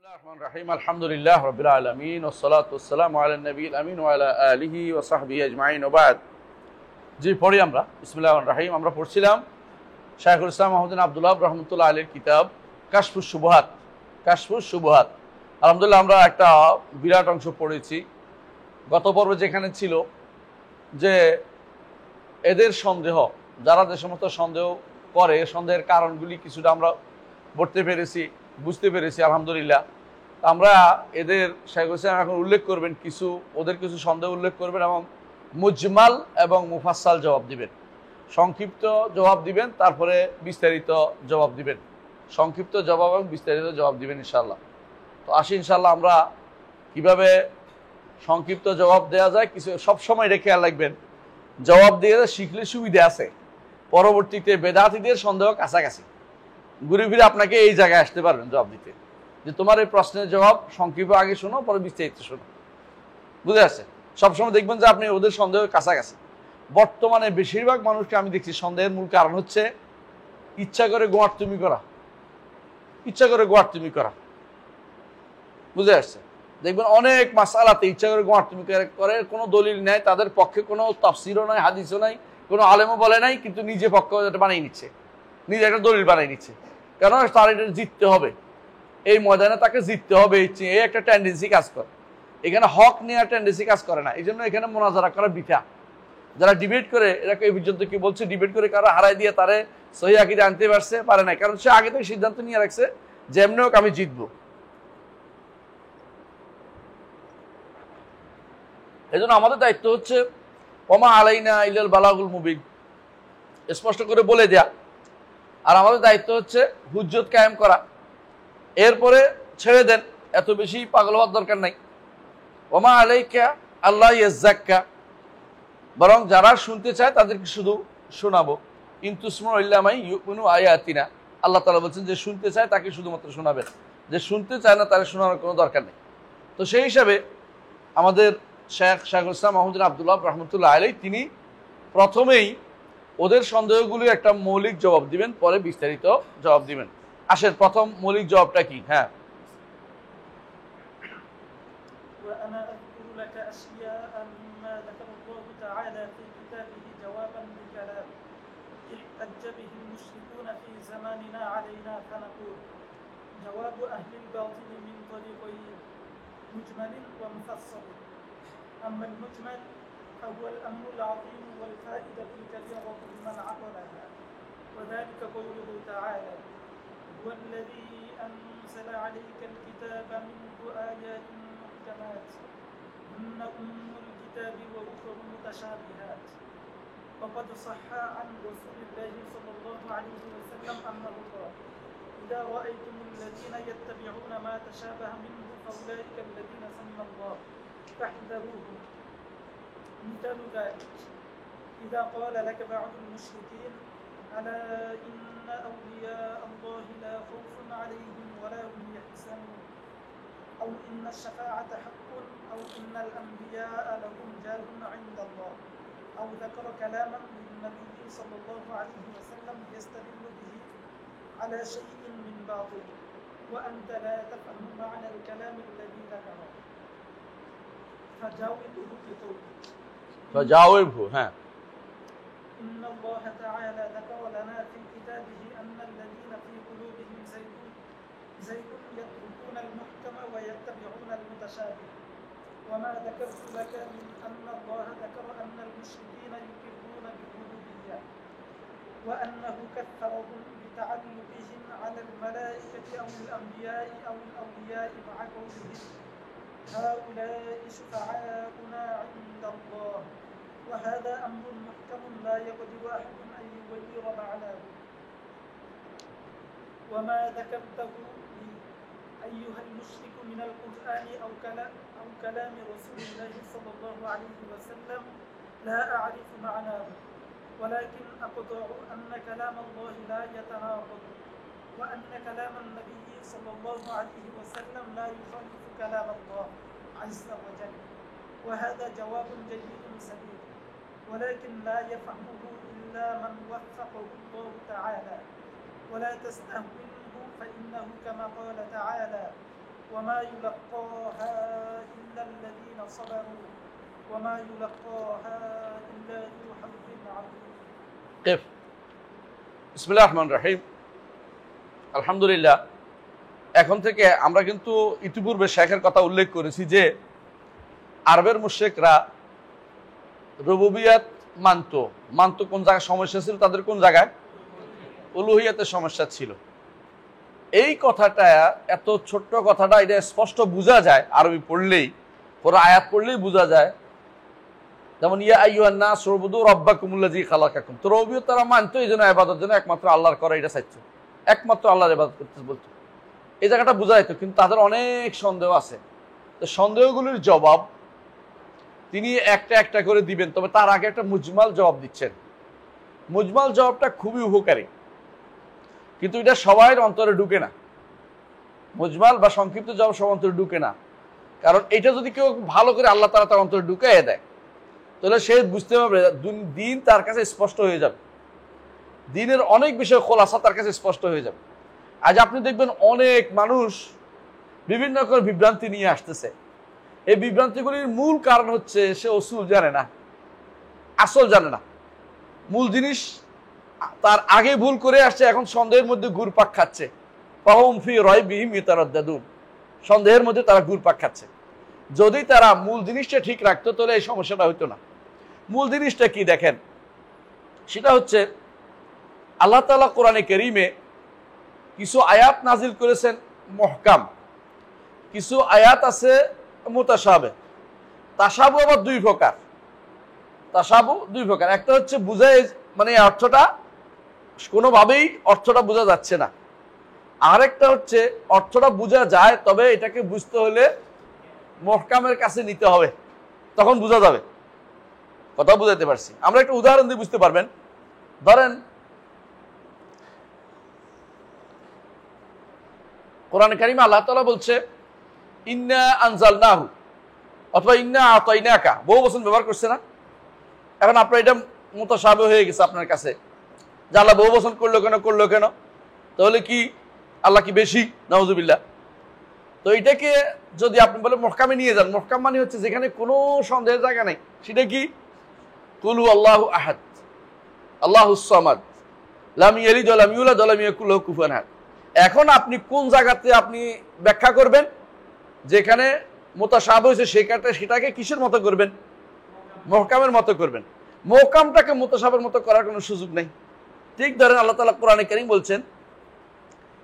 রহিম আলহামদুলিল্লাহ রাব্বিল আলামিন ওয়াসসালাতু ওয়াসসালামু আলা নবিয়িল আমিন ওয়া আলা আলিহি ওয়া সাহবিহি আজমাইন ওয়া বাদ। জি পড়ি আমরা বিসমিল্লাহির রহিম। আমরা পড়ছিলাম শাইখুল ইসলাম মুহাম্মদ বিন আব্দুল্লাহ রাহমাতুল্লাহ আলাইহির কিতাব কাশফুশ শুবহাত। আলহামদুলিল্লাহ আমরা একটা বিরাট অংশ পড়েছি। গত পর্বে যেখানে ছিল যে এদের সন্দেহ, যারা যে সমস্ত সন্দেহ করে, সন্দেহের কারণগুলি কিছুটা আমরা বুঝতে পেরেছি আলহামদুলিল্লাহ। আমরা এদের শাইখুল ইসলাম এখন উল্লেখ করবেন, ওদের কিছু সন্দেহ উল্লেখ করবেন এবং মুজমাল এবং মুফাসসাল জবাব দিবেন। সংক্ষিপ্ত জবাব দিবেন, তারপরে বিস্তারিত জবাব দিবেন। সংক্ষিপ্ত জবাব এবং বিস্তারিত জবাব দিবেন ইনশাআল্লাহ। তো আসি ইনশাআল্লাহ আমরা কিভাবে সংক্ষিপ্ত জবাব দেওয়া যায় কিছু সবসময় রেখে খেয়াল রাখবেন। জবাব দিয়ে শিখলে সুবিধা আছে, পরবর্তীতে বেদাতীদের সন্দেহ কাছাকাছি ঘুরে ফিরে আপনাকে এই জায়গায় আসতে পারবেন জবাব দিতে, যে তোমার এই প্রশ্নের জবাব সংক্ষিপ্ত আগে শোনো, পরে বিস্তারিত শোনো। বুঝে আসছে? সবসময় দেখবেন যে আপনি ওদের সন্দেহের কাছাকাছি। বর্তমানে বেশিরভাগ মানুষকে আমি দেখছি সন্দেহের মূল কারণ হচ্ছে ইচ্ছা করে গোয়ার্তুমি করা। বুঝে আসছে? দেখবেন অনেক মাসআলাতে ইচ্ছা করে গোয়ার্তুমি করে, কোনো দলিল নেই, তাদের পক্ষে কোনো তাফসীরও নাই, হাদিসও নাই, কোনো আলেমও বলে নাই, কিন্তু নিজে পক্ষ বানিয়ে নিচ্ছে, নিজে একটা দলিল বানিয়ে নিচ্ছে। কেন? তার এটা জিততে হবে, এই ময়দানে তাকে জিততে হবে, এই একটা টেন্ডেন্সি কাজ করে। এখানে হক নেওয়ার টেন্ডেন্সি কাজ করে না। এই জন্য এখানে মোনাজারা করা বৃথা। যারা ডিবেট করে, এরা এই পর্যন্ত কি বলছে, ডিবেট করে কারো হারাই দিয়ে তারে সহিহ আকীদা আনতে পারে না, কারণ সে আগে থেকে সিদ্ধান্ত নিয়ে রাখছে যে এমনি হোক আমি জিতবো। এই জন্য আমাদের দায়িত্ব হচ্ছে ওমা আলাইনা ইল্লাল বালাগুল মুবিন, স্পষ্ট করে বলে দেয়া। আর আমাদের দায়িত্ব হচ্ছে হুজ্জত কায়েম করা। এরপরে ছেড়ে দেন, এত বেশি পাগল হওয়ার দরকার নাই। ওমা আলাইকা আল্লাহ ইয়াজ্জাক্কা, বরং যারা শুনতে চায় তাদেরকে শুধু শোনাবো। ইনতুসমু ইল্লামাই ইউমিনু আয়াতিনা, আল্লাহ তাআলা বলছেন যে শুনতে চায় তাকে শুধুমাত্র শোনাবেন, যে শুনতে চায় না তারা শোনানোর কোনো দরকার নেই। তো সেই হিসাবে আমাদের শাইখুল ইসলাম মুহাম্মদ বিন আব্দুল্লাহ রাহমাতুল্লাহ আলাইহি তিনি প্রথমেই ওদের সন্দেহগুলি একটা মৌলিক জবাব দিবেন, পরে বিস্তারিত জবাব দিবেন। আসেন প্রথম মৌলিক জবাবটা কি? হ্যাঁ, وأنا أذكر لك أشياء مما ذكر الله تعالى في كتابه جوابا لكلام احتج به المشركون في زماننا علينا، فنقول جواب أهل الباطل من طريقين: مجمل ومفصل. أما المجمل فهو الأمر العظيم والفائدة الكبيرة لمن عقلها، وذلك قوله تعالى: هو الذي أنزل عليك الكتاب منه آيات محكمات هن أم الكتاب وأخر متشابهات. وقد صح عن رسول الله صلى الله عليه وسلم أنه قال: إذا رأيتم الذين يتبعون ما تشابه منه فأولئك الذين سمى الله فاحذروهم. مثال ذلك إذا قال لك بعض المشركين: ألا إن أولياء الله لا خوف عليهم ولا هم يحزنون، أو إن الشفاعة حق، أو إن الأنبياء لهم جاه عند الله، أو ذكر كلاما للنبي صلى الله عليه وسلم يستدل به على شيء من باطل، وأنت لا تفهم معنى الكلام الذي ذكره، فجاوبه بقولك: إن الله تعالى ذكر لنا في كتابه أن الذين في قلوبهم زيغ يتركون المحكم ويتبعون المتشابه. وما ذكرت لك من أن الله ذكر أن المشركين يقرون بالربوبية، وأنه كفرهم بتعلقهم على الملائكة أو الأنبياء أو الأولياء مع قولهم: هؤلاء شفعاؤنا عند الله، وهذا أمر محكم لا يقدر أحد أن يغير معناه. وما ذكرته لي أيها المشرك من القرآن أو كلام رسول الله صلى الله عليه وسلم لا أعرف معناه، ولكن أقطع أن كلام الله لا يتناقض، وأن كلام النبي صلى الله عليه وسلم لا يخالف كلام الله عز وجل، وهذا جواب جيد سديد، ولكن لا يفهمه إلا من وفقه الله تعالى. ولا تستهونه فإنه كما قال تعالى: وما يلقاها إلا الذين صبروا وما يلقاها إلا ذو حظ عظيم قف বিসমিল্লাহির রহমানির রহিম আলহামদুলিল্লাহ। এখন থেকে আমরা কিন্তু ইতিপূর্বে শেখের কথা উল্লেখ করেছি যে আরবের মুশরিকরা রুবুবিয়াত মানতো কোন জায়গায় সমস্যা ছিল, তাদের কোন জায়গায় উলুহিয়াতের সমস্যা ছিল। এই কথাটা, এত ছোট্ট কথাটা, এটা স্পষ্ট বোঝা যায় আরবি পড়লেই, পুরো আয়াত পড়লেই বোঝা যায়। যেমন ইয়া আইয়ুহান নাস উবুদু রাব্বাকুমুল্লাযী খালাকাকুম, তো রুবুবিয়ত তারা মানতো, এই জন্য ইবাদতের জন্য একমাত্র আল্লাহর করা এটা চাইতো, একমাত্র আল্লাহর ইবাদত করতে বলতো, এই জায়গাটা বোঝা যেত। কিন্তু তাদের অনেক সন্দেহ আছে, তো সন্দেহগুলির জবাব তিনি একটা একটা করে দিবেন, তবে তার আগে একটা মুজমাল জবাব দিচ্ছেন। মুজমাল জবাবটা খুবই উপকারী, কিন্তু এটা সবার অন্তরে ঢুকে না। মুজমাল বা সংক্ষিপ্ত জবাব সবার অন্তরে ঢুকে না, কারণ এটা যদি কেউ ভালো করে আল্লাহ তাআলা তার অন্তরে ঢুকাইয়ে দেয়, তাহলে সে বুঝতে পারবে দিন তার কাছে স্পষ্ট হয়ে যাবে, দিনের অনেক বিষয় খোলাসা তার কাছে স্পষ্ট হয়ে যাবে। আজ আপনি দেখবেন অনেক মানুষ বিভিন্ন রকম বিভ্রান্তি নিয়ে আসতেছে। এই বিভ্রান্তিগুলির মূল কারণ হচ্ছে সে উসুল জানে না, আসল জানে না। মূল জিনিস তার আগে ভুল করে আসছে, এখন সন্দেহের মধ্যে ঘুরপাক খাচ্ছে। ফাহুম ফি রাইবিহিম ইয়াতারাদ্দাদুন, সন্দেহের মধ্যে তারা ঘুরপাক খাচ্ছে। যদি তারা মূল জিনিসটা ঠিক রাখতো তাহলে এই সমস্যাটা হইতো না। মূল জিনিসটা কি দেখেন, সেটা হচ্ছে আল্লাহ তাআলা কোরআনে কারীমে কিছু আয়াত নাজিল করেছেন মুহকাম, কিছু আয়াত আছে মুতাশাবিহ। তাশাবু আবার দুই প্রকার, একটা হচ্ছে বুঝায়, মানে অর্থটা কোনোভাবেই অর্থটা বোঝা যাচ্ছে না। আরেকটা হচ্ছে অর্থটা বোঝা যায়, তবে এটাকে বুঝতে হলে মুহকামের কাছে নিতে হবে, তখন বোঝা যাবে। কথা বুঝাতে পারছি? আমরা একটা উদাহরণ দিয়ে বুঝতে পারবেন। ধরেন কোরআনে কারিমে আল্লাহ তাআলা বলছে ইন্না আনজালনাহু অথবা ইন্না আতাইনাকা, বহু বচন ব্যবহার করছে না? এখন আপনার এটা মুতাশাবিহ হয়ে গেছে আপনার কাছে, যে আল্লাহ বহু বচন করলো কেন, তাহলে কি আল্লাহ কি বেশি? নাউজুবিল্লাহ। তো এটাকে যদি আপনি বলে মুহকামে নিয়ে যান, মুহকাম মানে হচ্ছে যেখানে কোনো সন্দেহের জায়গা নেই, সেটা কি? কুল হু আল্লাহু আহাদ আল্লাহুস সামাদ লাম ইয়ালিদ ওয়া লাম ইউলাদ ওয়া লাম ইয়াকুল লাহু কুফুয়ান আহাদ। এখন আপনি কোন জায়গাতে আপনি ব্যাখ্যা করবেন? যেখানে মুতাশাবিহ হয়েছে সেটাকে কিসের মতো করবেন? মুহকামের মতো করবেন। মুহকামটাকে মুতাশাবিহের মতো করার কোনো সুযোগ নেই। ঠিক ধরেন আল্লাহ তাআলা কোরআনে কারীম বলছেন,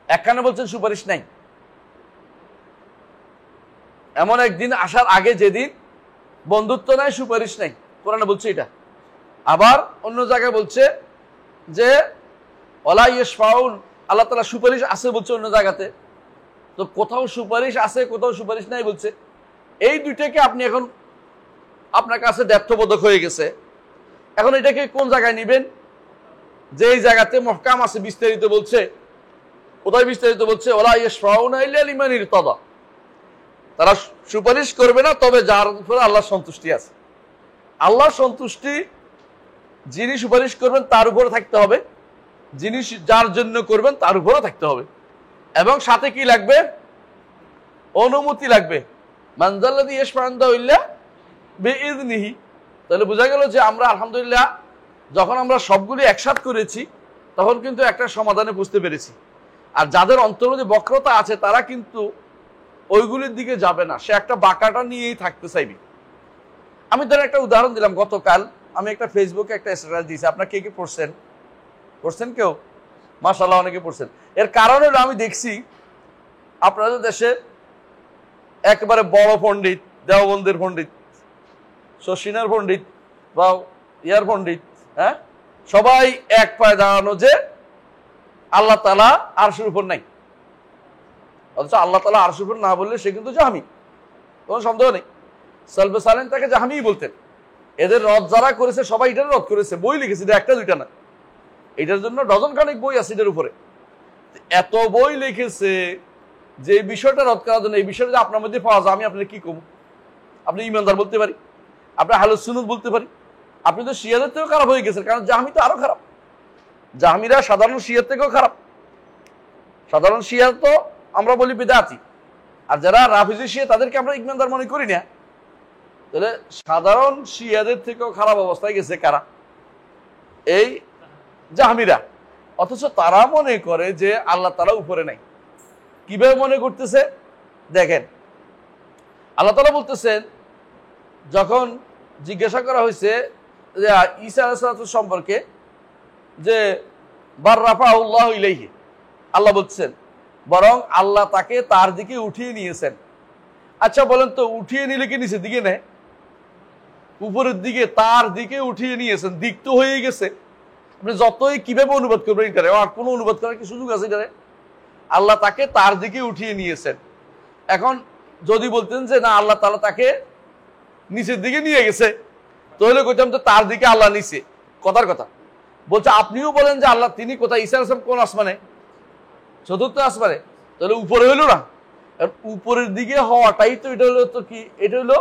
একখানে বলছেন সুপারিশ নাই, এমন একদিন আসার আগে যেদিন বন্ধুত্ব নাই, সুপারিশ নাই, কোরআনে বলছে এটা। আবার অন্য জায়গায় বলছে যে ওয়ালা ইয়াশফাউন, আল্লাহ তাআলা সুপারিশ আছে বলছে অন্য জায়গাতে। তো কোথাও সুপারিশ আছে, কোথাও সুপারিশ নাই বলছে। এই দুইটাকে আপনি এখন আপনার কাছে দ্ব্যর্থবোধক হয়ে গেছে। এখন এটাকে কোন জায়গায় নিবেন? যে এই জায়গাতে মুহকাম আছে, বিস্তারিত বলছে, কোথায় বিস্তারিত বলছে? ওয়ালা ইয়াশফাউনা ইল্লা লিমান ইরতাদা, তারা সুপারিশ করবে না তবে যার উপরে আল্লাহর সন্তুষ্টি আছে। আল্লাহর সন্তুষ্টি যিনি সুপারিশ করবেন তার উপরে থাকতে হবে, যিনি যার জন্য করবেন তার উপরে থাকতে হবে, এবং সাথে কি লাগবে? অনুমতি লাগবে। মান যাল্লাযী ইয়াশফা'u ইনদাহু ইল্লা বিইযনিহি। তাহলে বোঝা গেল যে আমরা আলহামদুলিল্লাহ যখন আমরা সবগুলি একসাথ করেছি তখন কিন্তু একটা সমাধানে বুঝতে পেরেছি। আর যাদের অন্তরে যে বক্রতা আছে তারা কিন্তু ওইগুলির দিকে যাবে না, সে একটা বাঁকাটা নিয়েই থাকতে চাইবে। আমি ধরেন একটা উদাহরণ দিলাম, গতকাল আমি একটা ফেসবুকে একটা স্ট্যাটাস দিয়েছি, আপনারা কে কে পড়ছেন কেউ? মাশাআল্লাহ অনেকে পড়ছেন। এর কারণ হলো আমি দেখছি আপনাদের দেশে একেবারে বড় পণ্ডিত, দেওবন্দের পণ্ডিত, শশিনার পণ্ডিত বা ইয়ার পণ্ডিত, হ্যাঁ, সবাই এক পায়ে দাঁড়ানো যে আল্লাহ তাআলা আরশের উপর নাই। অথচ আল্লাহ তাআলা আরশের উপর না বললে সে কিন্তু জাহামি, কোনো সন্দেহ নেই। সালফে সালেহ তাকে জাহামিই বলতেন। এদের রদ যারা করেছে সবাই এটার রদ করেছে, বই লিখেছে, একটা দুইটা না, এটার জন্য ডজন খানেক বই আছে এটার উপরে। এত বই লিখেছে যে এই বিষয়টা রদ করার জন্য, এই বিষয়টা যে আপনার মধ্যে পাওয়া যায়, আমি আপনাকে কি কমু? আপনি ইমানদার বলতে পারি, আপনি আহলুস সুন্নাত বলতে পারি, আপনি তো শিয়াদের থেকেও খারাপ হয়ে গেছেন, কারণ জাহামি তো আরো খারাপ। জাহামিরা সাধারণ শিয়ার থেকেও খারাপ। সাধারণ শিয়া তো আমরা বলি বিদআতি, আর যারা রাফিজি শিয়া তাদেরকে আমরা ইমানদার মনে করি না। তাহলে সাধারণ শিয়াদের থেকেও খারাপ অবস্থায় গেছে কারা? এই জাহমিরা। অথচ তারা মনে করে যে আল্লাহ তাআলা উপরে নাই। কিভাবে মনে করতেছে দেখেন, আল্লাহ তাআলা বলতেছেন, যখন জিজ্ঞাসা করা হয়েছে যে ঈসা আলাইহিস সালাম সম্পর্কে, যে বার রাফাহুল্লাহু ইলাইহি, আল্লাহ বলছেন বরং আল্লাহ তাকে তার দিকে উঠিয়ে নিয়েছেন। আচ্ছা বলেন তো, উঠিয়ে নিলে কি নিচের দিকে নেয়? উপরের দিকে, তার দিকে উঠিয়ে নিয়েছেন, দিক তো হয়ে গেছে। আপনি যতই কিভাবে অনুবাদ করবেন এটারে, আর কোনো অনুবাদ করার কি সুযোগ আছে এটারে? আল্লাহ তাকে তার দিকে উঠিয়ে নিয়েছেন। এখন যদি বলতেন যে না আল্লাহ তাআলা তাকে নিচের দিকে নিয়ে গেছে, তাহলে কইতাম তো তার দিকে আল্লাহ নিচে, কথার কথা। বলছে আপনিও বলেন যে আল্লাহ তিনি কোথায়? ঈসা আলাইহিস সালাম কোন আসমানে? চতুর্থ আসমানে। তাহলে উপরে হইল না? উপরের দিকে হওয়াটাই তো এটা হলো, তো কি এটা হলো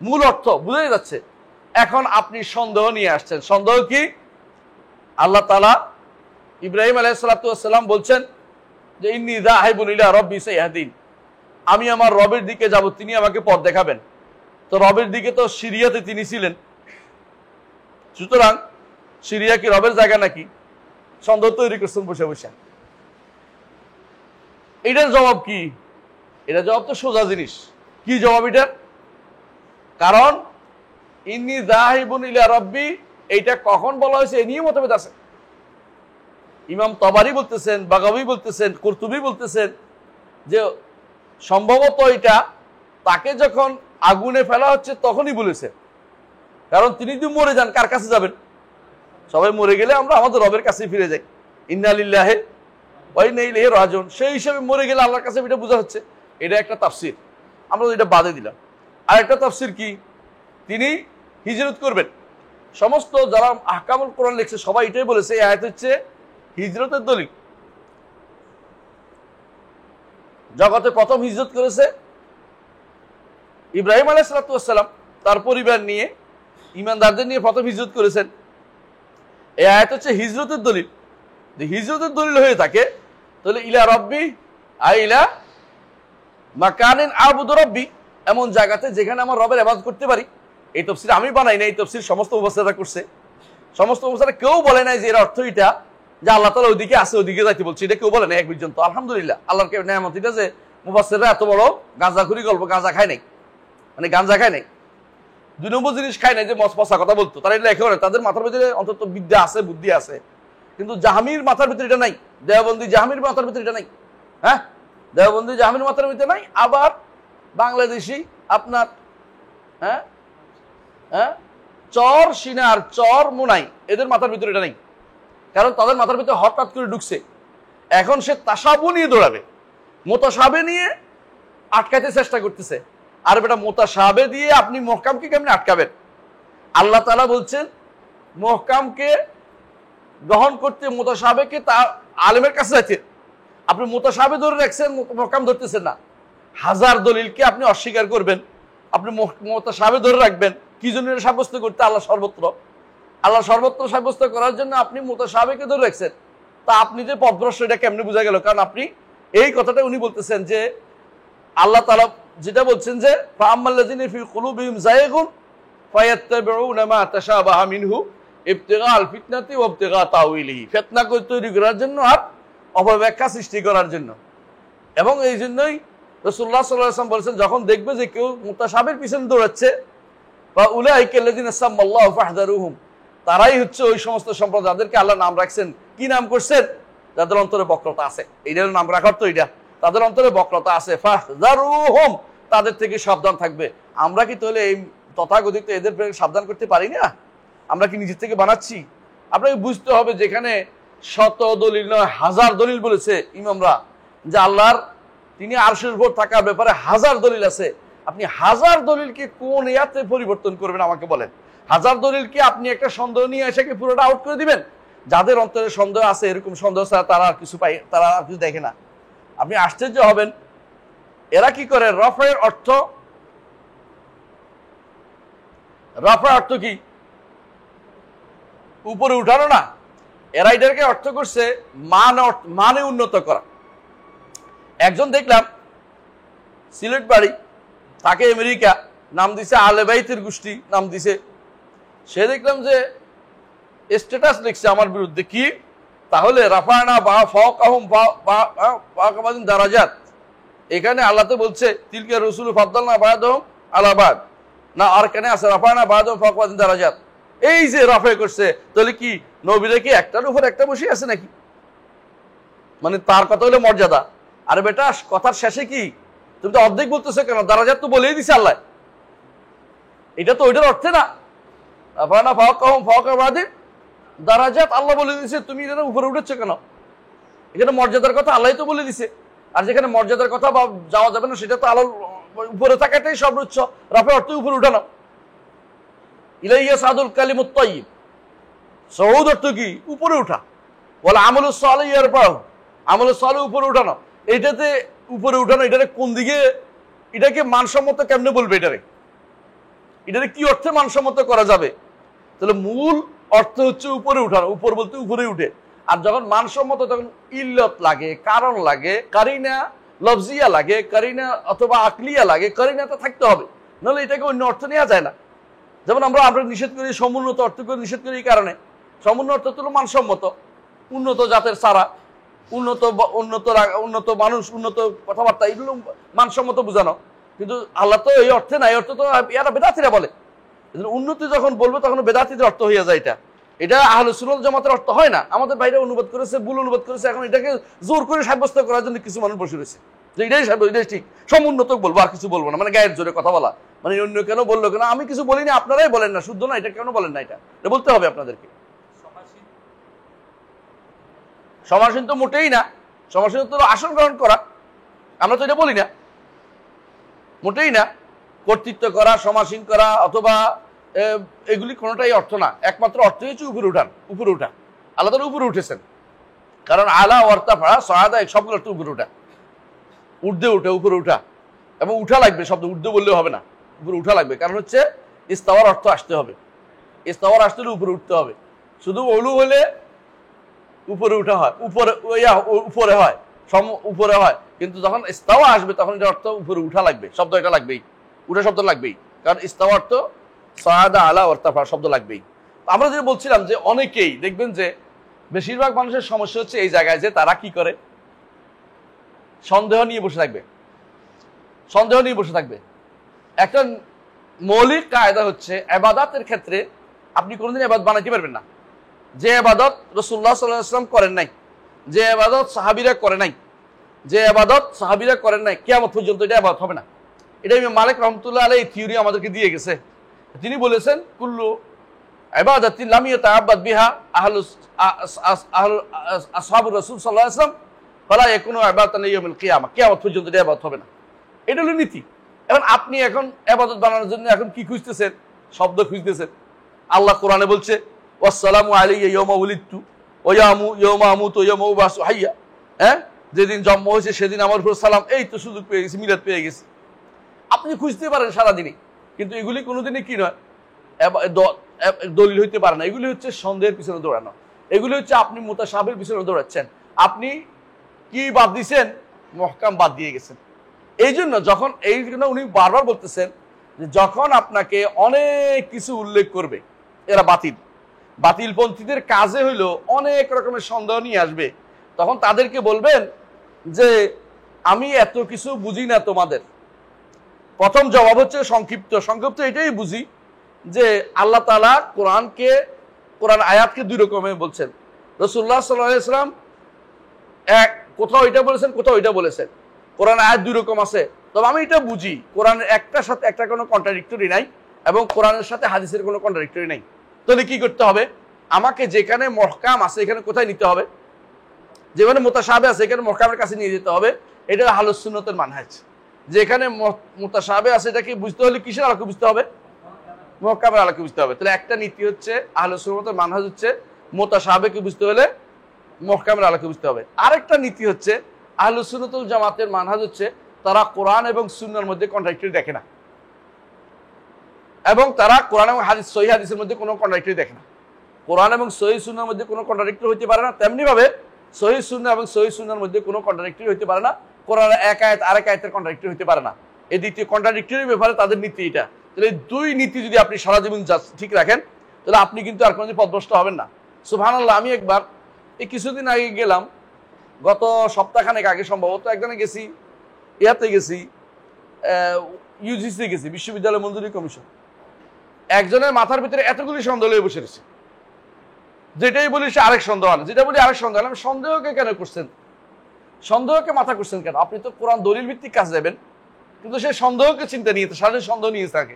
মূল অর্থ, বুঝাই যাচ্ছে। এখন আপনি সন্দেহ নিয়ে আসছেন। সন্দেহ কি? আল্লাহ তাআলা ইব্রাহিম আলাইহিস সালাতু ওয়াস সালাম বলছেন যে ইন্নী যাহিবুন ইলা রাব্বি সায়াহদিন, আমি আমার রবের দিকে যাব, তিনি আমাকে পথ দেখাবেন। তো রবের দিকে তো সিরিয়াতে তিনি ছিলেন, সুতরাং সিরিয়া কি রবের জায়গা নাকি? সন্দেহ তৈরি করছেন বসে বসে। এটার জবাব কি? এটা জবাব তো সোজা জিনিস। কি জবাব এটার? কারণ ইন্নী যাহিবুন ইলা রাব্বি, এইটা কখন বলা হয়েছে এ নিয়ে মতভেদ আছে। ইমাম তবারি বলতেছেন, বাগাবী বলতেছেন, কুরতুবী বলতেছেন যে সম্ভবত এটা তাকে যখন আগুনে ফেলা হচ্ছে তখনই বলেছে। কারণ তিনি যদি মরে যান, কার কাছে যাবেন? সবাই মরে গেলে আমরা আমাদের রবের কাছে ফিরে যাই, ইন্না লিল্লাহি ওয়া ইন্না ইলাইহি রাজিউন। সেই হিসেবে মরে গেলে আল্লাহর কাছে এটা বোঝা হচ্ছে। এটা একটা তাফসীর, আমরা এটা বাদে দিলাম। আর একটা তাফসীর কি? তিনি হিজরত করবেন। সমস্ত যারা আহকামুল কোরআন লিখছে সবাই এটাই বলেছে, এই আয়াত হচ্ছে হিজরতের দলিল। জগতে প্রথম হিজরত করেছে ইব্রাহিম আলাইহিস সালাম, তার পরিবার নিয়ে, ঈমানদারদের নিয়ে প্রথম হিজরত করেছেন। এই আয়াত হচ্ছে হিজরতের দলিল। যে হিজরতের দলিল হয়ে থাকে, তাহলে ইলা রব্বি আইলা মাকানিন আবুদু রব্বি, এমন জায়গাতে যেখানে আমার রবের ইবাদত করতে পারি। এই তাফসীর আমি বানাই না, এই তাফসীর সমস্ত মুফাসসিররা করছে। সমস্ত মুফাসসিররা কেউ বলে নাই যে এর অর্থ এটা যে আল্লাহ তাআলা ওইদিকে আছে, ওইদিকে যাইতে বলছে, এটা কেউ বলে নাই এক পর্যন্ত। আলহামদুলিল্লাহ, আল্লাহর নেয়ামত এটা যে মুফাসসিররা এত বড় গাঁজাখুরি গল্প, গাঁজা খায় নাই, মানে গাঁজা খায় নাই, দুই নম্বর জিনিস খায় নাই যে মশা কথা বলতো, তারা এটা লেখে। তাদের মাথার ভিতরে অন্তত বিদ্যা আছে, বুদ্ধি আছে। কিন্তু জাহামির মাথার ভিতরে এটা নাই, দেওবন্দি জাহামির মাথার ভিতরে এটা নাই। হ্যাঁ, দেওবন্দি জাহামির মাথার ভিতরে নাই। আবার বাংলাদেশি আপনার হ্যাঁ হ্যাঁ চর সিনার, চর মুনাই, এদের মাথার ভিতরে এটা নেই। কারণ তাদের মাথার ভিতরে হঠাৎ করে ঢুকছে। এখন সে তাসাবু নিয়ে দৌড়াবে, মোতাসাবে নিয়ে আটকাইতে চেষ্টা করতেছে। আর বেটা মোতাসাবে দিয়ে আপনি মহকামকে কেমনে আটকাবেন? আল্লাহ তাআলা বলছেন মহকামকে গ্রহণ করতে মোতাসাবেকে তার আলেমের কাছে যাইতে। আপনি মোতাসাবে ধরে রাখছেন, মহকাম ধরতেছেন না। হাজার দলিলকে আপনি অস্বীকার করবেন, আপনি মোতাসাবে ধরে রাখবেন। কি জন্য সাব্যস্ত করতে? আল্লাহ সর্বত্র, আল্লাহ সর্বত্র সাব্যস্ত করার জন্য আপনি মুতাশাবিহকে ধরে রাখছেন। তা আপনি যে পথভ্রষ্ট, এটা কেমনে বোঝা গেল? কারণ আপনি এই কথাটা উনি বলতেছেন যে আল্লাহ তাআলা যেটা বলছেন যে ফাআম্মাল্লাযিনা ফি কুলুবিহিম যায়গুন ফায়াত্তাবিউনা মা তাশাবাহা মিনহু ইবতিগাআল ফিতনাতি ওয়া ইবতিগা তাউইলিহি, ফিতনা তৈরি করার জন্য আর অপব্যাখ্যা সৃষ্টি করার জন্য। এবং এই জন্যই রাসূলুল্লাহ সাল্লাল্লাহু আলাইহি ওয়াসাল্লাম বলেছেন, যখন দেখবে যে কেউ মুতাশাবির পিছনে দৌড়াচ্ছে, বা উলাইকাল্লাযিনা সাম্মাল্লাহু ফাহযারুহুম, তারাই হচ্ছে ওই সমস্ত সম্প্রদায় যাদেরকে আল্লাহ নাম রাখছেন। কি নাম করছেন? যাদের অন্তরে বক্রতা আছে। এইটার নাম রাখার তো এটা, তাদের অন্তরে বক্রতা আছে। ফাহযারুহুম, তাদের থেকে সাবধান থাকবে। আমরা কি তাহলে এই তথাকথিত এদের সাবধান করতে পারি না? আমরা কি নিজের থেকে বানাচ্ছি? আপনাকে বুঝতে হবে, যেখানে শত দলিল নয় হাজার দলিল বলেছে ইমামরা যে আল্লাহর তিনি আরশের উপর থাকার ব্যাপারে হাজার দলিল আছে। আপনি হাজার দলিলকে কোন ইয়াতে পরিবর্তন করবেন আমাকে বলেন? হাজার দলিলকে আপনি একটা সন্দেহ নিয়ে এসে কি পুরোটা আউট করে দিবেন? যাদের অন্তরে সন্দেহ আছে, এরকম সন্দেহ ছাড়া তারা আর কিছু পাই, তারা আর কিছু দেখে না। আপনি আশ্চর্য হবেন, এরা কি করে? রফের অর্থ, রফের অর্থ কি? উপরে উঠানো না। এরা এটাকে অর্থ করছে মানে উন্নত করা। একজন দেখলাম সিলেট বাড়ি, থাকে আমেরিকা, নাম দিছে আহলে বাইতের গোষ্ঠী নাম দিছে। সে দেখলাম যে স্ট্যাটাস লিখছে আমার বিরুদ্ধে, কি তাহলে রাফানা বা ফাওকাহুম ফাওকাবাদিন দারাজাত, এখানে আল্লাহ তো বলছে তিলকা রাসূল ফাদ্দালনা বা'দাহুম আলা বা'দ, না আর কেন আছে রাফানা বা'দাহুম ফাওকাবাদিন দারাজাত, এই যে রাফা করছে, তাহলে কি নবীরা কি একটার উপর একটা বসে আছে নাকি? মানে তার কথা হলো মর্যাদা। আরে বেটা, কথার শেষে কি তুমি তো অর্ধেক বলতেছো কেন? দারাজাত তো বলেই দিছে আল্লাহ, এটা তো ওইটার অর্থে না। রাফানা ফাওকাহুম ফাওকাবাদিন দারাজাত আল্লাহ বলে দিছে, তুমি এখানে উপরে উঠেছ কেন? এখানে মর্যাদার কথা আল্লাহ তো বলে দিছে। আর যেখানে মর্যাদার কথা বা যাওয়া যাবে না, সেটা তো আল্লাহ উপরে থাকাটাই সর্বোচ্চ। রাফে অর্থ উপরে উঠানো। ইলাইয়া সাদুল কালিমুত তাইয়্যিব, সউদ অর্থ কি? উপরে উঠা। বলে আমলুস সালিহ ইয়ারফাউ, আমলুস সালিহ উপরে উঠানো। এটাতে উপরে উঠানো, এটারে কোন দিকে, এটাকে মানসম্মত কেমনে বলবে? এটারে কি অর্থে মানসম্মত করা যাবে? তাহলে মূল অর্থ হচ্ছে উপরে উঠানো, উপর বলতে উপরে উঠে। আর যখন মানসম্মত, তখন ইল্লত লাগে, কারণ লাগে, কারিনা লফজিয়া লাগে, কারিনা অথবা আকলিয়া লাগে, কারিনাটা থাকতে হবে, নাহলে এটাকে অন্য অর্থ নেওয়া যায় না। যেমন আমরা নিষেধ করি, সমুন্নত অর্থ করে নিষেধ করি এই কারণে, সমুন্নত অর্থ হলো মানসম্মত, উন্নত জাতের সারা, উন্নত মানুষ, উন্নত কথাবার্তা, এগুলো মানসম্মত বোঝানো। কিন্তু আল্লাহ তো এই অর্থে না, এই অর্থ তো এরা বেদাতিরা বলে। উন্নতি যখন বলবো তখন বেদাতিদের অর্থ হয়ে যায়। এটা আহলুস সুন্নাত জামাতের অর্থ হয় না। আমাদের বাইরে অনুবাদ করেছে, ভুল অনুবাদ করেছে। এখন এটাকে জোর করে সাব্যস্ত করার জন্য কিছু মানুষ বসে রয়েছে যে এটাই ঠিক, সমুন্নত বলবো, আর কিছু বলবো না, মানে গায়ের জোরে কথা বলা, মানে অন্য কেন বললো কেন, আমি কিছু বলিনি, আপনারাই বলেন না, শুদ্ধ না, এটা কেন বলেন না, এটা বলতে হবে আপনাদেরকে। সমাসীন তো মোটেই না, সমাসীন তো আসন গ্রহণ করা, আমরা তো এটা বলি না, মোটেই না। কর্তৃত্ব করা, সমাসীন করা অথবা এগুলি কোনোটাই অর্থ না। একমাত্র অর্থ হচ্ছে উপরে উঠান, উপরে উঠা। আল্লাহ তাআলা উপরে উঠেছেন, কারণ আলা ওয়ারতাফা সাহাদা সবগুলো অর্থ উপরে উঠা, উর্ধে উঠে, উপরে উঠা, এবং উঠা লাগবে, শব্দ উর্ধে বললেও হবে না, উপরে উঠা লাগবে। কারণ হচ্ছে ইস্তাওয়ার অর্থ আসতে হবে, ইস্তাওয়ার আসতে হলে উপরে উঠতে হবে। শুধু ওলু হলে উপরে উঠা হয়, উপরে হয়, উপরে হয়, কিন্তু যখন ইস্তাওয়া আসবে তখন এটা অর্থ উপরে উঠা লাগবে, শব্দ এটা লাগবেই, উঠা শব্দ লাগবেই, কারণ ইস্তাওয়া অর্থ সাহাদা আলা ওয়ারতাফা শব্দ লাগবেই। আমরা যেটা বলছিলাম যে অনেকেই দেখবেন যে বেশিরভাগ মানুষের সমস্যা হচ্ছে এই জায়গায় যে তারা কি করে, সন্দেহ নিয়ে বসে থাকবে, সন্দেহ নিয়ে বসে থাকবে। একটা মৌলিক কায়দা হচ্ছে ইবাদতের ক্ষেত্রে আপনি কোনোদিন ইবাদত বানাইতে পারবেন না যে ইবাদত রাসূলুল্লাহ সাল্লাল্লাহু আলাইহি ওয়াসাল্লাম করেন নাই, যে ইবাদত সাহাবীরা করে নাই, যে ইবাদত সাহাবীরা করেন নাই, কিয়ামত পর্যন্ত এটা ইবাদত হবে না। এটা ইমাম মালিক রাহমাতুল্লাহ আলাইহি থিওরি আমাদেরকে দিয়ে গেছে। তিনি বলেছেন কুল্লু ইবাদাতিন লাম ইয়াতাআব্বাদ বিহা আসহাবুর রাসূল সাল্লাল্লাহু আলাইহি ওয়াসাল্লাম ফালা ইয়াকুনু ইবাদাতান ইয়াউমিল কিয়ামা, কিয়ামত পর্যন্ত এটা ইবাদত হবে না। এটা হলো নীতি। এখন আপনি এখন ইবাদত বানানোর জন্য এখন কি খুঁজতেছেন? শব্দ খুঁজতেছেন। আল্লাহ কোরআনে বলছে ওয়াসসালামু আলাইয়া ইয়াউমা উলিদতু ওয়া ইয়াউমা আমুতু ওয়া ইয়াউমা উবআসু হাইয়া, হ্যাঁ, যেদিন জন্ম হয়েছে সেদিন আমার উপর সালাম, এই তো সুযোগ পেয়ে গেছি, মিলাদ পেয়ে গেছি। আপনি খুঁজতে পারেন সারাদিনই, কিন্তু এগুলি কোনোদিনই কি নয়, দলিল হইতে পারে না। এগুলি হচ্ছে সন্দেহের পিছনে দৌড়ানো, এগুলি হচ্ছে আপনি মুতাশাবিহের পিছনে দৌড়াচ্ছেন। আপনি কি বাদ দিয়েছেন? মুহকাম বাদ দিয়ে গেছেন। এই জন্য যখন এই জন্য উনি বারবার বলতেছেন যে যখন আপনাকে অনেক কিছু উল্লেখ করবে, এরা বাতিলপন্থীদের কাজে হইলো অনেক রকমের সন্দেহ নিয়ে আসবে, তখন তাদেরকে বলবেন যে আমি এত কিছু বুঝি না তোমাদের। প্রথম জবাব হচ্ছে সংক্ষিপ্ত এটাই বুঝি যে আল্লাহ তাআলা কোরআন আয়াতকে দুই রকমে বলছেন। রাসূলুল্লাহ সাল্লাল্লাহু আলাইহি ওয়াসাল্লাম কোথাও এটা বলেছেন, কোথাও এটা বলেছেন। কোরআন আয়াত দুই রকম আছে, তবে আমি এটা বুঝি কোরআনের একটার সাথে একটা কোনো কন্ট্রাডিক্টরি নাই, এবং কোরআনের সাথে হাদিসের কোনো কন্ট্রাডিক্টরি নাই। তাহলে কি করতে হবে? আমাকে যেখানে মুহকাম আছে এখানে কোথায় নিতে হবে, যেখানে মুতাশাবিহ আছে এখানে মুহকামের কাছে নিয়ে যেতে হবে। এটা আহলুস সুন্নাতের মানহাজ। যেখানে মুতাশাবিহ আছে এটাকে বুঝতে হলে কিসের আলোকে বুঝতে হবে? মুহকামের আলোকে বুঝতে হবে। তাহলে একটা নীতি হচ্ছে আহলুস সুন্নাতের মানহাজ হচ্ছে মুতাশাবিহকে বুঝতে হলে মুহকামের আলোকে বুঝতে হবে। আরেকটা নীতি হচ্ছে আহলুস সুন্নাত ওয়াল জামাতের মানহাজ হচ্ছে তারা কোরআন এবং সুন্নাহর মধ্যে কন্ট্রাডিক্টরি দেখে না, এবং তারা কোরআন এবং হাদিস সহিহ হাদিসের মধ্যে কোনো কন্ট্রাডিক্টরি দেখে না। কোরআন এবং সহিহ সুন্নাহর মধ্যে কোনো কন্ট্রাডিক্টরি হতে পারে না, তেমনি ভাবে সহিহ সুন্নাহ এবং সহিহ সুন্নাহর মধ্যে কোনো কন্ট্রাডিক্টরি হতে পারে না। কোরআনের এক আয়াত আরেক আয়াতের কন্ট্রাডিক্টরি হতে পারে না। এই দ্বিতীয় কন্ট্রাডিক্টরি ব্যাপারে তাদের নীতি এটা। তাহলে এই দুই নীতি যদি আপনি সারা জীবন ঠিক রাখেন তাহলে আপনি কিন্তু আর কোনোদিন পথভ্রষ্ট হবেন না। সুবহানাল্লাহ, আমি একবার এই কিছুদিন আগে গেলাম, গত সপ্তাহখানেক আগে সম্ভবত, একজনে গেছি, ইয়াতে গেছি, ইউজিসি গেছি, বিশ্ববিদ্যালয় মঞ্জুরি কমিশন। একজনের মাথার ভিতরে এতগুলি সন্দেহ হয়ে বসে রয়েছে, যেটাই বলি সে আরেক সন্দেহ আনে, যেটা বলি আরেক সন্দেহ আনে। সন্দেহকে কেন করছেন? সন্দেহকে মাথা করছেন কেন? আপনি তো কোরআন দলিল ভিত্তিক কাজ দেবেন, কিন্তু সে সন্দেহকে চিন্তা নিয়ে সারাদিন সন্দেহ নিয়ে থাকে।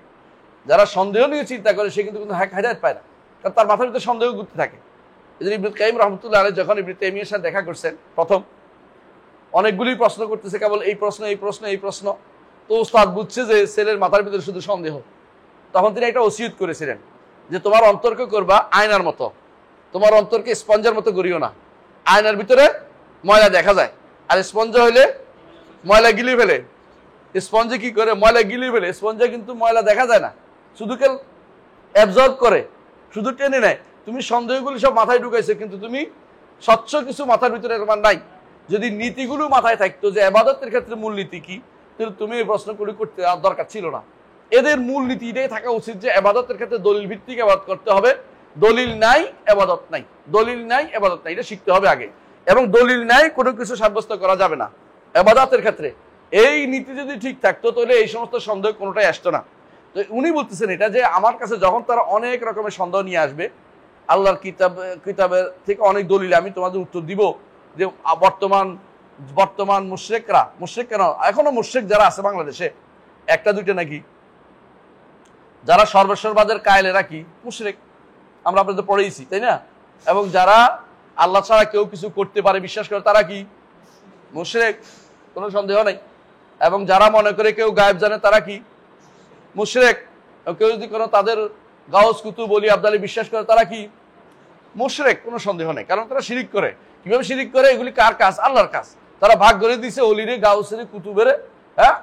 যারা সন্দেহ নিয়ে চিন্তা করে সে কিন্তু হেদায়েত পায় না, কারণ তার মাথার ভিতরে সন্দেহ ঘুরতে থাকে। এই জন্য ইবনে কাইয়িম রাহমাতুল্লাহ আলাইহি যখন ইবনে তাইমিয়ার সাথে দেখা করছেন প্রথম, অনেকগুলি প্রশ্ন করতেছে, কেবল এই প্রশ্ন এই প্রশ্ন এই প্রশ্ন। তো উস্তাদ বুঝছে যে ছেলের মাথার ভিতরে শুধু সন্দেহ। তখন তিনি একটা ওসিয়ত করেছিলেন যে তোমার অন্তরকে করবা আয়নার মতো, তোমার অন্তরকে স্পঞ্জের মতো করিও না। আয়নার ভিতরে ময়লা দেখা যায়, আর স্পঞ্জ হইলে ময়লা গিলি ফেলে। স্পঞ্জে কি করে? ময়লা গিলি ফেলে। স্পঞ্জে কিন্তু ময়লা দেখা যায় না, শুধু কেন অ্যাবজর্ব করে, শুধু টেনে নেয়। তুমি সন্দেহগুলি সব মাথায় ঢুকাইছো, কিন্তু তুমি স্বচ্ছ কিছু মাথার ভিতরে তোমার নাই। যদি নীতিগুলো মাথায় থাকতো যে ইবাদতের ক্ষেত্রে মূল নীতি কি, তাহলে তুমি এই প্রশ্নগুলি করতে দরকার ছিল না। এদের মূল নীতি এটাই থাকা উচিত যে ইবাদতের ক্ষেত্রে দলিল ভিত্তিক ইবাদত করতে হবে। দলিল নাই ইবাদত নাই, দলিল নাই ইবাদত নাই, এটা শিখতে হবে আগে। এবং দলিল নাই কোনো কিছু সাব্যস্ত করা যাবে না ইবাদতের ক্ষেত্রে। এই নীতি যদি ঠিক থাকতো তাহলে এই সমস্ত সন্দেহ কোনোটাই আসতো না। তো উনি বলতেছেন এটা যে আমার কাছে যখন তারা অনেক রকমের সন্দেহ নিয়ে আসবে, আল্লাহর কিতাবের থেকে অনেক দলিল আমি তোমাদের উত্তর দিব যে বর্তমান মুশরিকরা, মুশরিক কেন, এখনো মুশরিক যারা আছে বাংলাদেশে, একটা দুইটা নাকি, যারা সর্বেশ্বরবাদের কায়েলেরা কি মুশরিক, আমরা আপনাদের পড়েইছি, তাই না? এবং যারা আল্লাহ ছাড়া কেউ কিছু করতে পারে বিশ্বাস করে তারা কি মুশরিক, কোনো সন্দেহ নাই। এবং যারা মনে করে কেউ গায়েব জানে তারা কি মুশরিক। কেউ যদি কোনো তাদের গাউস কুতুব ওলি আব্দালি বিশ্বাস করে তারা কি মুশরিক, কোনো সন্দেহ নেই, কারণ তারা শিরিক করে। কিভাবে শিরিক করে? এগুলি কার কাজ? আল্লাহর কাজ। তারা ভাগ করে দিছে অলিরে, গাউসের, কুতুবের, হ্যাঁ,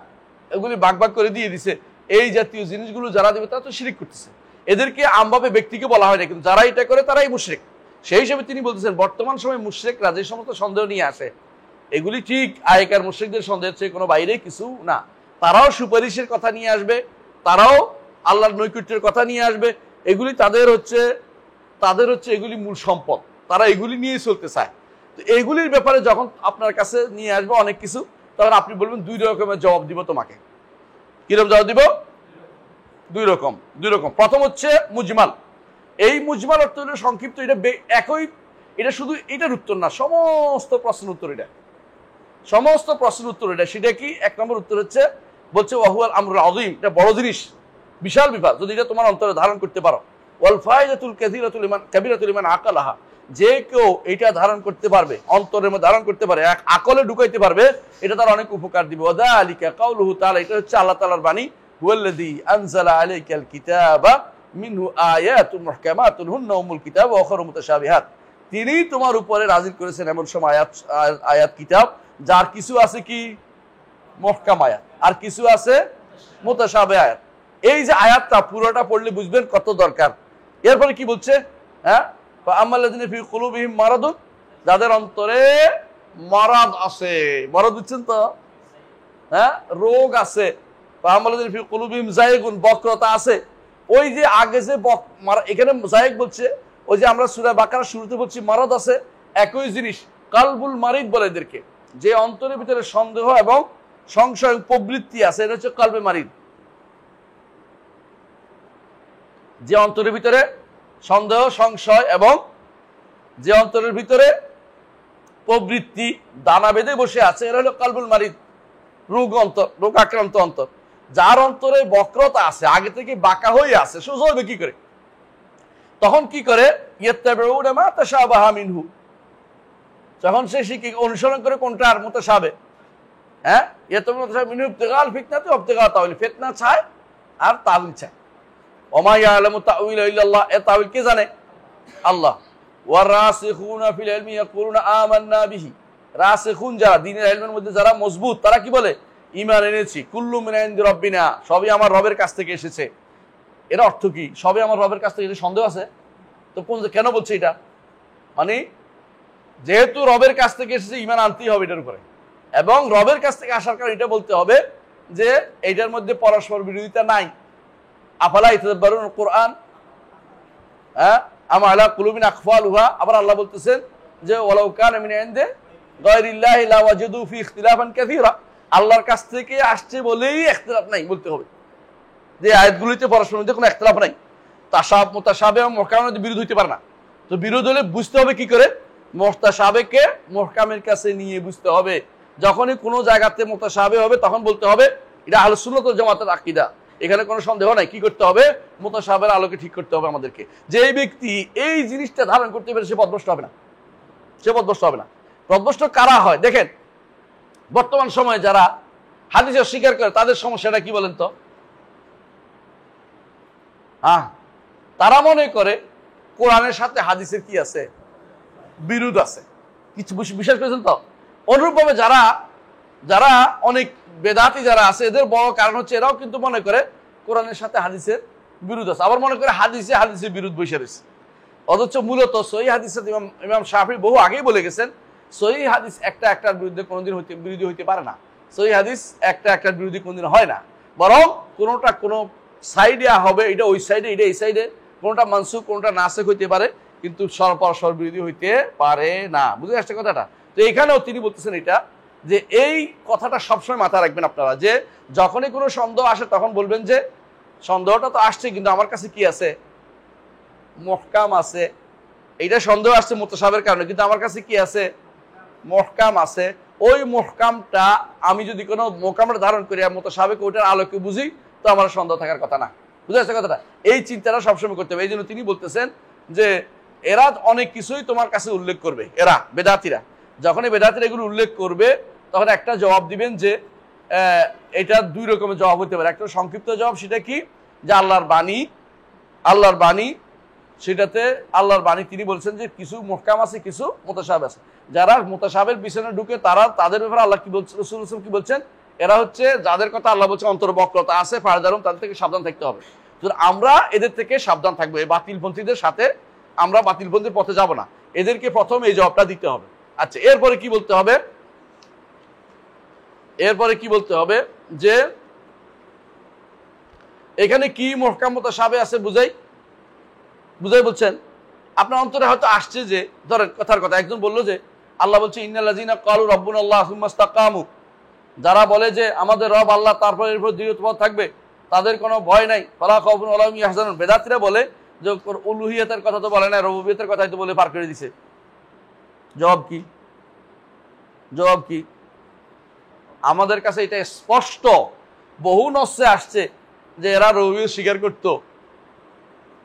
এগুলি ভাগ ভাগ করে দিয়ে দিছে। এই জাতীয় জিনিসগুলো যারা দেবে তারা তো শিরিক করতেছে। এদেরকে আমভাবে ব্যক্তিকে বলা হয় না, কিন্তু যারা এটা করে তারাই মুশরিক। সেই হিসেবে তিনি বলতেছেন বর্তমান সময় মুশরিকরা যে সমস্ত সন্দেহ নিয়ে আসে, এগুলি ঠিক আগেকার মুশরিকদের সন্দেহের চেয়ে কোনো বাইরে কিছু না। তারাও সুপারিশের কথা নিয়ে আসবে, তারাও আল্লাহর নৈকট্যের কথা নিয়ে আসবে। এগুলি তাদের হচ্ছে এগুলি মূল সম্পদ, তারা এগুলি নিয়ে চলতে চায়। তো এগুলির ব্যাপারে যখন আপনার কাছে নিয়ে আসবে অনেক কিছু, তখন আপনি বলবেন দুই রকমের জবাব দিব তোমাকে। কিরকম জবাব দিব? দুই রকম। প্রথম হচ্ছে মুজমাল। এই মুজমাল অর্থ হলো সংক্ষিপ্ত, এটা একই, এটা শুধু এটার উত্তর না, সমস্ত প্রশ্নের উত্তর এটা, সমস্ত প্রশ্নের উত্তর এটা। সেটা কি? এক নম্বর উত্তর হচ্ছে, বলছে ওয়াহুয়াল আমরুল আযীম, এটা বড় জিনিস, বিশাল বিপদ, যদি এটা তোমার অন্তরে ধারণ করতে পারো। ওয়াল ফায়দাতুল কাবীরাতুল লিমান আকালাহা, যে কেউ এটা ধারণ করতে পারবে, অন্তরের মধ্যে ধারণ করতে পারে, এক আকলে ঢুকাইতে পারবে, এটা তার অনেক উপকার দিবে। ওয়াযালিকা কাউলুহু তাআলা, এটা হচ্ছে আল্লাহ তাআলার বাণী, হুয়াল্লাযী আনজালা আলাইকাল কিতাবা মিনহু আয়াতুন মুহকামাতুন হুন্না উম্মুল কিতাব ওয়া উখারু মুতাশাবিহাত, তিনি তোমার উপরে নাযিল করেছেন এমন সময় আয়াত কিতাব যার কিছু আছে কি মুহকাম আয়াত, আর কিছু আছে মুতাশাবিহ আয়াত। এই যে আয়াতটা পুরোটা পড়লে বুঝবেন কত দরকার। এরপরে কি বলছে? হ্যাঁ, ফাআম্মাল্লাযিনা ফি কুলুবিহিম মারাদুন, যাদের অন্তরে মারাদ আছে, মারাদ বুঝছেন তো, হ্যাঁ, রোগ আছে। ফাআম্মাল্লাযিনা ফি কুলুবিহিম যায়গুন, বক্রতা আছে। ওই যে আগে যে এখানে যায়গ বলছে, ওই যে আমরা সূরা বাকারার শুরুতে বলছি মারাদ আছে, একই জিনিস। কালবুল মারিদ বলে এদেরকে, যে অন্তরের ভিতরে সন্দেহ এবং সংশয় প্রবৃত্তি আছে, এটা হচ্ছে কালবে মারিদ। যে অন্তরের ভিতরে সন্দেহ, সংশয় এবং যে অন্তরের ভিতরে প্রবৃত্তি দানা বেঁধে বসে আছে, এরা হলো কালবুল মারিদ, রোগ আক্রান্ত অন্তর। যার অন্তরে বক্রতা আছে, আগে থেকে বাঁকা হয়ে আছে, সোজা হবে কি করে? তখন কি করে? ইয়াত্তাবিউনা মা তাশাবাহা মিনহু, যখন সে শিখে অনুসরণ করে কোনটার মুতাশাবিহ, হ্যাঁ, ইয়াত্তাবিউনা মুতাশাবিহ মিনহু ইবতিগাল ফিতনাতি ওয়া ইবতিগা তাউইল, ফিতনা চায় আর তাউইল চায়। ওমা ইয়ালামু তাউইলা ইল্লাল্লাহ, এ তাউইল কে জানে? আল্লাহ। ওয়ারাসিখুনা ফিল ইলমি ইয়াকুলুনা আমান্না বিহি, রাসিখুন যারা দ্বীনের ইলমের মধ্যে যারা মজবুত, তারা কি বলে? ঈমান এনেছি। কুল্লু মিন ইনদি রাব্বিনা, সবই আমার রবের কাছ থেকে এসেছে। এর অর্থ কি? সবই আমার রবের কাছ থেকে এসেছে, সন্দেহ আছে তো কেন বলছে এটা? মানে যেহেতু রবের কাছ থেকে এসেছে, ঈমান আনতেই হবে এটার উপরে, এবং রবের কাছ থেকে আসার কারণে এটা বলতে হবে যে এইটার মধ্যে পরস্পর বিরোধিতা নাই। আফালা ইয়াতাদাব্বারুনা কোরআন, হ্যাঁ, আম আলা কুলুবিন আকফালুহা। আবার আল্লাহ বলতেছেন যে ওয়ালাউ কানা মিন ইনদি গায়রিল্লাহি লা ওয়াজাদু ফি ইখতিলাফান কাসীরা, আল্লাহর কাছ থেকে আসছে বলেই ইখতিলাফ নাই বলতে হবে, যে আয়াতগুলিতে পরস্পরের মধ্যে কোনো ইখতিলাফ নাই। মুতাশাবিহ এবং মুহকামের মধ্যে বিরোধ হইতে পারে না। তো বিরোধ হলে বুঝতে হবে কি করে, মুতাশাবিহকে মুহকামের কাছে নিয়ে বুঝতে হবে। যখনই কোনো জায়গাতে মুতাশাবিহ হবে তখন বলতে হবে এটা আহলুস সুন্নাত ওয়াল জামাতের আকীদা, এখানে কোনো সন্দেহ নাই। কি করতে হবে, মুতাশাবিহের আলোকে ঠিক করতে হবে আমাদেরকে। যে ব্যক্তি এই জিনিসটা ধারণ করতে পারে সে পথভ্রষ্ট হবে না, সে পথভ্রষ্ট হবে না। পথভ্রষ্ট কারা হয় দেখেন, বর্তমান সময়ে যারা হাদিস অস্বীকার করে তাদের সমস্যাটা কি বলেন তো? তারা মনে করে কোরআনের সাথে হাদিসের কি আছে, বিরোধ আছে। কিছু বিশ্বাস করেছেন তো? অনুরূপভাবে যারা যারা অনেক বেদাতি যারা আছে, এদের বড় কারণ হচ্ছে এরাও কিন্তু মনে করে কোরআনের সাথে হাদিসের বিরোধ আছে, আবার মনে করে হাদিসের বিরোধ বসে রয়েছে। অথচ মূলত সহিহ হাদিসের ইমাম শাফি বহু আগেই বলে গেছেন, সহিহ হাদিস একটার বিরুদ্ধে কোনোদিন বিরোধী হইতে পারে না। সহিহ হাদিস একটার বিরোধী কোনোদিন হয় না, বরং কোনোটা কোনো সাইডে হবে, এটা ওই সাইডে, এটা এই সাইডে, কোনোটা মানসুখ কোনোটা নাসিখ হইতে পারে, কিন্তু পরস্পর বিরোধী হইতে পারে না। বুঝে আসছে কথাটা? তো এখানেও তিনি বলতেছেন এটা, যে এই কথাটা সবসময় মাথায় রাখবেন আপনারা, যে যখনই কোনো সন্দেহ আসে তখন বলবেন যে সন্দেহটা তো আসছে কিন্তু আমার কাছে কি আছে, মুহকাম আছে। এইটা সন্দেহ আসছে মুতাশাবিহের কারণে, কিন্তু আমার কাছে কি আছে, মুহকাম আছে। ওই মুহকামটা আমি যদি কোনো মুহকামটা ধারণ করি আর মুতাশাবিহ ওইটার আলোকে বুঝি, তো আমার সন্দেহ থাকার কথা না। বুঝে আসছে কথাটা? এই চিন্তাটা সবসময় করতে হবে। এই জন্য তিনি বলতেছেন যে এরা অনেক কিছুই তোমার কাছে উল্লেখ করবে, এরা বেদাতিরা যখনই বেদাতিরা এগুলো উল্লেখ করবে তখন একটা জবাব দিবেন যে এটা দুই রকমের জবাব হতে পারে। একটা সংক্ষিপ্ত জবাব, সেটা কি, যে আল্লাহর বাণী সেটাতে আল্লাহর বাণী তিনি বলছেন যে কিছু মুহকাম আছে, কিছু মুতাশাবিহ আছে। যারা মুতাশাবিহের পিছনে ঢুকে তাদের ব্যাপারে আল্লাহ কি বলছেন, রাসূল সাল্লাল্লাহু আলাইহি ওয়াসাল্লাম কি বলছেন, এরা হচ্ছে যাদের কথা আল্লাহ বলছে অন্তর্বক্রতা আছে, ফারদারুম, তাদের থেকে সাবধান থাকতে হবে। আমরা এদের থেকে সাবধান থাকবো, এই বাতিলপন্থীদের সাথে আমরা বাতিলপন্থীর পথে যাব না। এদেরকে প্রথম এই জবাবটা দিতে হবে। আচ্ছা, এরপরে কি বলতে হবে, যে এখানে কি মুহকাম মুতাশাবিহ আছে বুঝাই বলছেন। আপনার অন্তরে হয়তো আসছে যে, ধরেন কথার কথা, একজন বললো যে আল্লাহ বলছে ইন্নাল্লাযীনা ক্বালু রাব্বুনাল্লাহ সুম্মা ইসতাকামু, যারা বলে যে আমাদের রব আল্লাহ, তারপর এরপর দৃঢ়তাবাদ থাকবে, তাদের কোনো ভয় নাই, ফালা খাউফুন ওয়ালা হুম ইয়াহজানুন। বেদাতীরা বলে যে উলুহিয়াতের কথা তো বলে না, রুবুবিয়তের কথাই তো বলে পার করে দিছে। জবাব কি? আমাদের কাছে এটা স্পষ্ট, বহু নসে আসছে যে এরা রুবুবিয়ত স্বীকার করতো।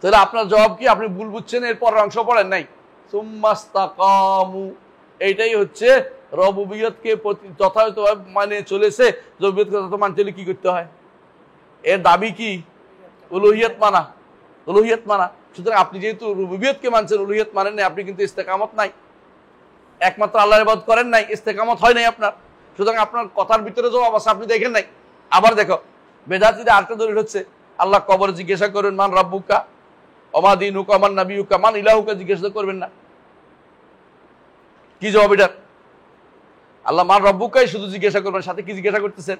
তাহলে আপনার জবাব কি? আপনি ভুল বুঝছেন, এরপর অংশ পড়েন নাই। সুম্মা ইসতাকামু, এইটাই হচ্ছে রুবুবিয়তকে যথাযথভাবে মানে চলেছে। রুবুবিয়তকে যথাযথ মানতে হলে কি করতে হয়? এর দাবি কি? উলুহিয়ত মানা। সুতরাং আপনি যেহেতু রুবুবিয়তকে মানছেন, উলুহিয়ত মানেন নাই, আপনি কিন্তু ইস্তেকামত নাই, একমাত্র আল্লাহর ইবাদত করেন নাই, ইস্তেকামত হয় নাই আপনার। সুতরাং আপনার কথার ভিতরে জবাব আছে, আপনি দেখেন নাই। আবার দেখো, বেদাতীদের আরেকটা দলিল হচ্ছে, আল্লাহ কবরে জিজ্ঞাসা করবেন মান রাব্বুকা ওমা দীনুকা মান নাবিয়ুকা মান ইলাহুকা, জিজ্ঞাসা করবেন না। কি জবাব এটা? আল্লাহ মান রাব্বুকাই শুধু জিজ্ঞাসা করবেন, সাথে কি জিজ্ঞাসা করতেছেন?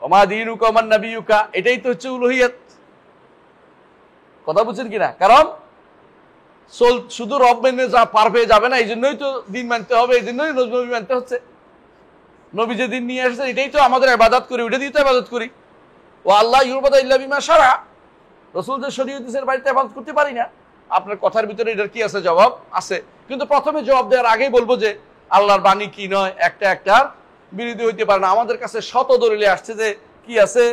ওমা দীনুকা মান নাবিয়ুকা। এটাই তো হচ্ছে উলুহিয়ত। কথা বুঝছেন কিনা? কারণ শুধু রব মেনে পার পেয়ে যাবে না, এই জন্যই তো দিন মানতে হবে, এই জন্যই নবী মানতে হচ্ছে। নবী যে দিন নিয়ে আসছে এটাই তো আমাদের ইবাদত করি, ওইটা দিয়ে তো ইবাদত করি। ও আল্লাহ ইউবাদা ইল্লা বিমা শারা, রাসূল যে শরীয়ত দিয়েছেন বাড়িতে ইবাদত করতে পারি না। আপনার কথার ভিতরে এটার কি আছে? জবাব আছে। কিন্তু প্রথমে জবাব দেওয়ার আগেই বলবো যে আল্লাহর বাণী কি নয়, একটার বিরোধী হইতে পারে না। আমাদের কাছে শত দলিলে আসছে যে কি আছে,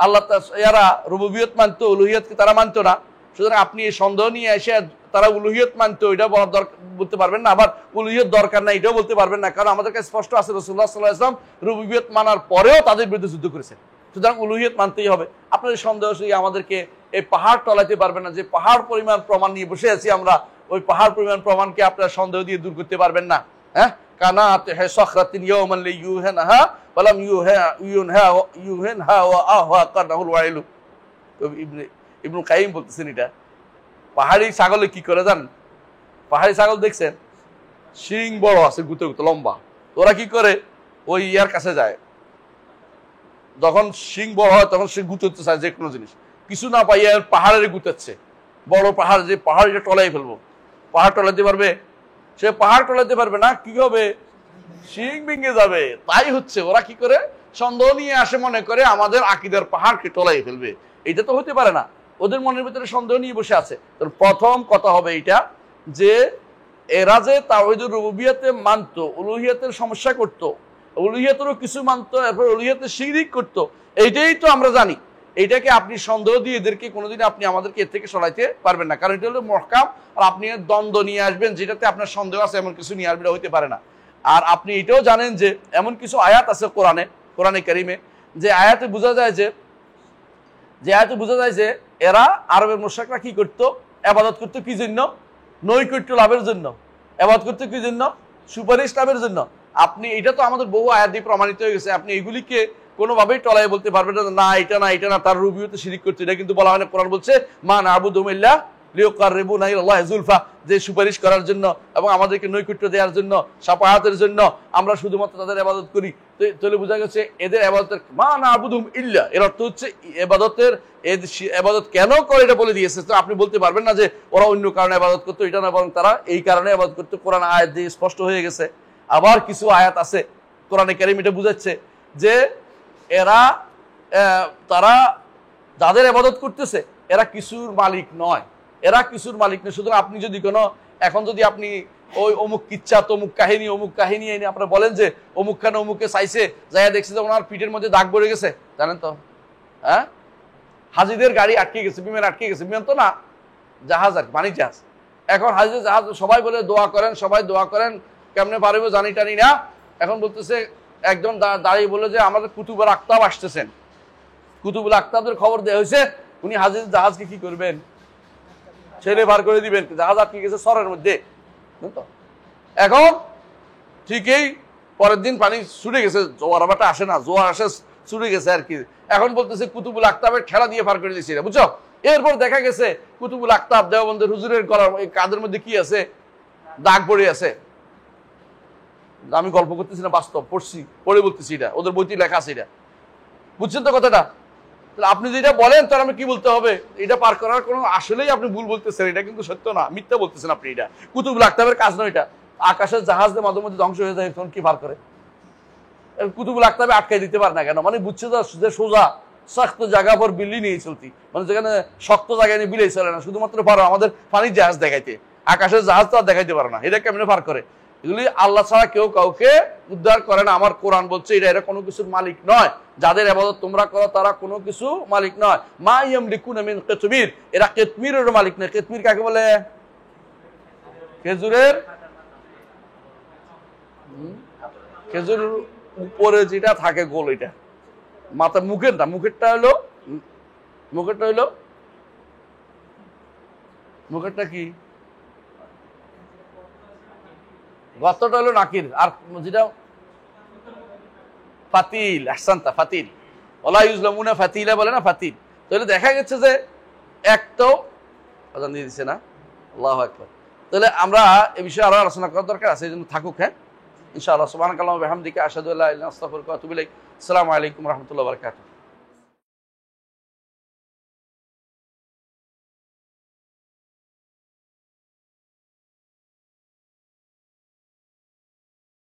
আল্লাহ এরা রুবুবিয়ত মানতো, উলুহিয়তকে তারা মানতো না। সুতরাং আপনি এই সন্দেহ নিয়ে এসে তারা উলুহিয়ত মানতো এটা বলতে পারবেন না, আবার উলুহিয়ত দরকার না এটাও বলতে পারবেন না। কারণ আমাদের কাছে স্পষ্ট আছে রাসূলুল্লাহ সাল্লাল্লাহু আলাইহি ওয়াসাল্লাম রুবুবিয়ত মানার পরেও তাদের বিরুদ্ধে যুদ্ধ করেছেন। সুতরাং উলুহিয়ত মানতেই হবে। আপনাদের সন্দেহ আমাদেরকে এই পাহাড় টলাইতে পারবেন না, যে পাহাড় পরিমাণ প্রমাণ নিয়ে বসে আছি আমরা, ওই পাহাড় পরিমাণ প্রমাণকে আপনারা সন্দেহ দিয়ে দূর করতে পারবেন না। হ্যাঁ, কানাত হে সখরাতিন ইয়াওমান লি ইউহানহা ওয়ালাম ইউহানহা ওয়া আহওয়া কানাহুল ওয়াইলু। ইবনে কাইয়িম বলতেছেন এটা। পাহাড়ি ছাগলে কি করে জানেন? পাহাড়ি ছাগল দেখছেন শিং বড় আছে, গুতে লম্বা। ওরা কি করে? ওই ইয়ার কাছে যায়, যখন শিং বড় হয় তখন সে গুঁতোতে চায় যে কোনো জিনিস, কিছু না পাইয়া পাহাড়ের গুঁতাচ্ছে, বড় পাহাড়, যে পাহাড় এটা টলাই ফেলবো, পাহাড় টলাতে পারবে? সে পাহাড় টলাতে পারবে না, কি হবে? শিং ভেঙে যাবে। তাই হচ্ছে ওরা কি করে সন্দেহ নিয়ে আসে, মনে করে আমাদের আকীদার পাহাড়কে টলাই ফেলবে। এটা তো হতে পারে না, ওদের মনের ভিতরে সন্দেহ নিয়ে বসে আছে। তো প্রথম কথা হবে এইটা যে এরা যে তাওহীদুর রুবুবিয়্যাতে মানতো, উলুহিয়াতের সমস্যা করতো, উলুহিয়াতেরও কিছু মানতো, এরপর উলুহিয়াতে শিরক করতো, এইটাই তো আমরা জানি। এইটাকে আপনি সন্দেহ দিয়ে এদেরকে কোনোদিন আপনি আমাদেরকে এর থেকে সরাইতে পারবেন না, কারণ এটা হলো মহকাম। আর আপনি দ্বন্দ্ব নিয়ে আসবেন যেটাতে আপনার সন্দেহ আছে এমন কিছু নিয়ে আসবেন, হইতে পারে না। আর আপনি এটাও জানেন যে এমন কিছু আয়াত আছে কোরআনে কারিমে, যে আয়াতে বোঝা যায় যে এরা আরবের মুশরিকরা কি করতো? ইবাদত করতো কি জন্য? নৈকট্য লাভের জন্য। ইবাদত করতো কি জন্য? সুপারিশ লাভের জন্য। আপনি এটা তো আমাদের বহু আয়াত দিয়ে প্রমাণিত হয়ে গেছে, আপনি এগুলিকে কোনোভাবেই টলাই বলতে পারবেন না, এটা না, তার রুবিয়তে শিরিক করতে। এটা কিন্তু বলা হয় না, কোরআন বলছে মা না'বুদুহুম ইল্লা লিয়ুকাররিবুনা ইলাল্লাহি যুলফা, যে সুপারিশ করার জন্য এবং আমাদেরকে নৈকট্য দেওয়ার জন্য, শাফাআতের জন্য আমরা শুধুমাত্র তাদের ইবাদত করি। তাহলে বোঝা গেছে এদের ইবাদতের মা না'বুদুহুম ইল্লা, এর অর্থ হচ্ছে ইবাদত কেন করে এটা বলে দিয়েছে। তো আপনি বলতে পারবেন না যে ওরা অন্য কারণে ইবাদত করতো, এটা না, বরং তারা এই কারণে ইবাদত করতো। কোরআন আয়াত দিয়ে স্পষ্ট হয়ে গেছে। আবার কিছু আয়াত আছে কোরআনে কারীম এটা বুঝাচ্ছে যে তারা যাদের ইবাদত করতেছে এরা কিছুর মালিক নয়, সুতরাং আপনি যদি এখন যদি আপনি ওই অমুক কিচ্ছা, অমুক কাহিনী এনে আপনারা বলেন যে অমুক খানে অমুকে চাইছে, যাইয়া দেখছে যে ওনার পিঠের মধ্যে দাগ পড়ে গেছে, জানেন তো? হ্যাঁ, হাজিদের গাড়ি আটকে গেছে, বিমান আটকে গেছে, বিমান তো না, জাহাজ, আর বাণিজ্য জাহাজ। এখন হাজিদের জাহাজ সবাই বলে দোয়া করেন, কেমনে পারবে জানি টানি না। এখন বলতেছে একজন দাঁড়িয়ে বলে যে আমাদের কুতুবুল আকতাব আসতেছেন, কুতুবুল আকতাবদের খবর দেওয়া হয়েছে, উনি হাজিদের জাহাজকে কি করবেন? ছেড়ে বার করে দিবেন। জাহাজ আটকে গেছে সরের মধ্যে। এখন ঠিকই পরের দিন পানি ছুটে গেছে, জোয়ার আবারটা আসে না, জোয়ার আসে ছুটে গেছে আর কি। এখন বলতেছে কুতুবুল আকতাবের ঠেলা দিয়ে পার করে দিয়েছি, বুঝছো? এরপর দেখা গেছে কুতুবুল আকতাব দেওবন্দের হুজুরের গলার এই কাঁধের মধ্যে কি আছে? দাগ পড়ে আছে। আমি গল্প করতেছি না, বাস্তব পড়ে বলতেছি, এটা ওদের বইতে লেখা আছে। এটা বুঝছেন তো কথাটা? আপনি যেটা বলেন তার আমি কি বলতে হবে? এটা পার করার কোনো, আসলেই আপনি ভুল বলতেছেন, এটা কিন্তু সত্য না, মিথ্যা বলতেছেন আপনি। এটা কুতুবুল আকতাবের কাজ নয়। এটা আকাশের জাহাজ দিয়ে মাঝে মধ্যে ধ্বংস হয়ে যায়, তখন কি পার করে? কুতুবুল আকতাবে আটকাই দিতে পারে না কেন? মানে বুঝছে যে সোজা শক্ত জায়গা পর বিল্লি নিয়ে চলতি, মানে যেখানে শক্ত জায়গায় নিয়ে বিলেই চলে না, শুধুমাত্র পারো আমাদের পানির জাহাজ দেখাইতে, আকাশের জাহাজ তো আর দেখাইতে পারে না। এটা কেমনে পার করে? এগুলি আল্লাহ ছাড়া কেউ কাউকে উদ্ধার করে না। আমার কোরআন বলছে এরা কোনো কিছুর মালিক নয়, যাদের ইবাদত তোমরা করো তারা কোনো কিছু মালিক নয়। মা ইয়ামলিকুনা মিন কিতমির, এরা কিতমিরের মালিক নয়। কিতমির কাকে বলে? খেজুরের উপরে যেটা থাকে গোল, এটা মাথা, মুখেরটা কি? গর্তটা হলো নাকির, আর যেটা ফাতিল, আহসানতা, ফাতিল, ওয়ালা ইউজলামুনা ফাতিলা বলে না, ফাতিল। তাহলে দেখা গেছে যে একটাও আজান দিয়ে দিচ্ছে না, আল্লাহু আকবার। তাহলে আমরা এই বিষয়ে আরো আলোচনা করার দরকার আছে, এই জন্য থাকুক। হ্যাঁ, ইনশাআল্লাহ। সুবহানাকাল্লাহু ওয়া বিহামদিকা আশহাদু আল্লা ইলাহা ইল্লা আনতা আস্তাগফিরুকা ওয়া আতুবু ইলাইক। আসসালামু আলাইকুম ওয়া রাহমাতুল্লাহি ওয়া বারাকাতুহু।